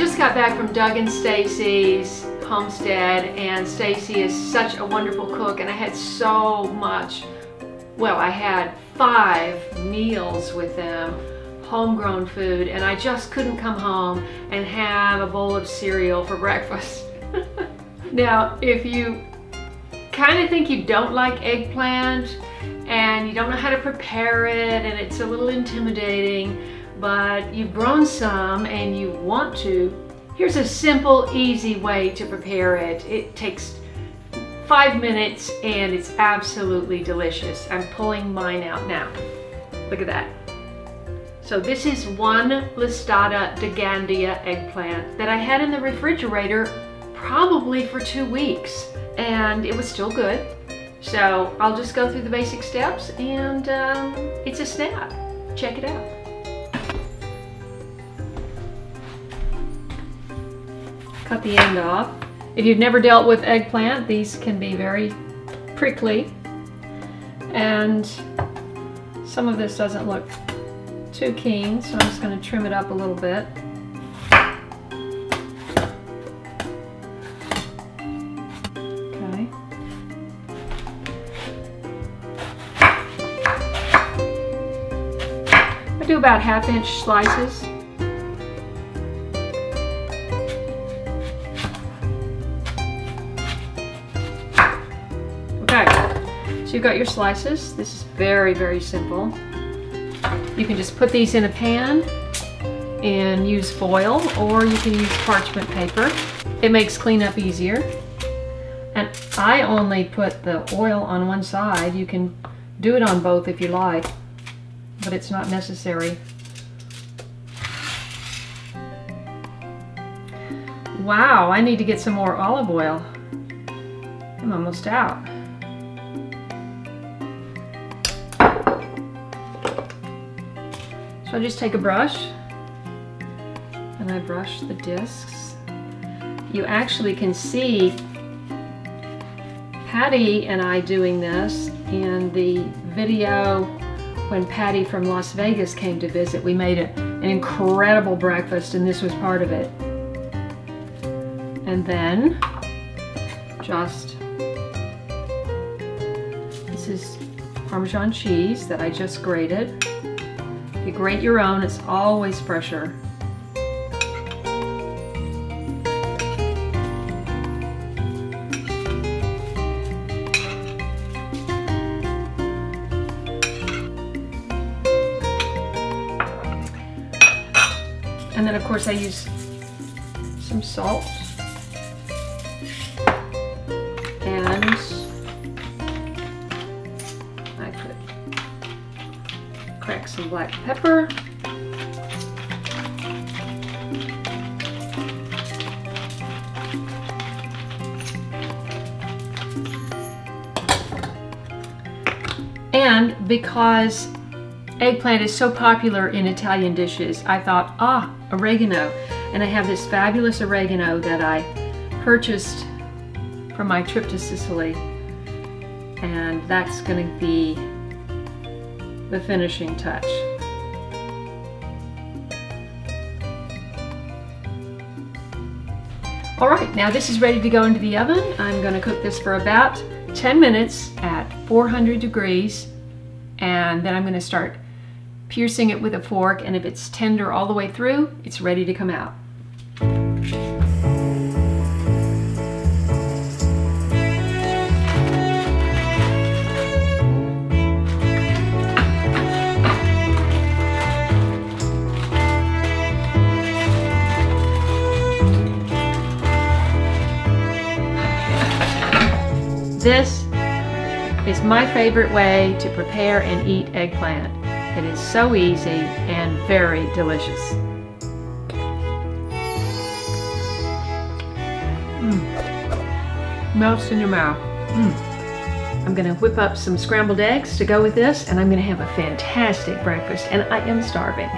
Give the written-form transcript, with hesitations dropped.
just got back from Doug and Stacy's homestead, and Stacy is such a wonderful cook, and I had so much, well, I had 5 meals with them, homegrown food, and I just couldn't come home and have a bowl of cereal for breakfast. Now, if you kind of think you don't like eggplant and you don't know how to prepare it and it's a little intimidating, but you've grown some and you want to, here's a simple, easy way to prepare it. It takes 5 minutes and it's absolutely delicious. I'm pulling mine out now. Look at that. So this is one Listata de Gandia eggplant that I had in the refrigerator probably for 2 weeks, and it was still good. So I'll just go through the basic steps, and it's a snap. Check it out. Cut the end off. If you've never dealt with eggplant, these can be very prickly, and some of this doesn't look too keen, so I'm just going to trim it up a little bit. Okay. I do about 1/2 inch slices. Okay, so you've got your slices. This is very, very simple. You can just put these in a pan and use foil, or you can use parchment paper. It makes cleanup easier. And I only put the oil on one side. You can do it on both if you like, but it's not necessary. Wow, I need to get some more olive oil. I'm almost out. So I just take a brush and I brush the discs. You actually can see Patty and I doing this in the video when Patty from Las Vegas came to visit. We made an incredible breakfast, and this was part of it. And then just, this is Parmesan cheese that I just grated. If you grate your own, it's always fresher. And then of course I use some salt and I crack some black pepper. And because eggplant is so popular in Italian dishes, I thought, oregano. And I have this fabulous oregano that I purchased from my trip to Sicily. And that's going to be the finishing touch. All right, now this is ready to go into the oven. I'm going to cook this for about 10 minutes at 400 degrees. And then I'm going to start piercing it with a fork, and if it's tender all the way through, it's ready to come out. This is my favorite way to prepare and eat eggplant. It is so easy and very delicious. Melts in your mouth. I'm going to whip up some scrambled eggs to go with this, and I'm going to have a fantastic breakfast, and I am starving.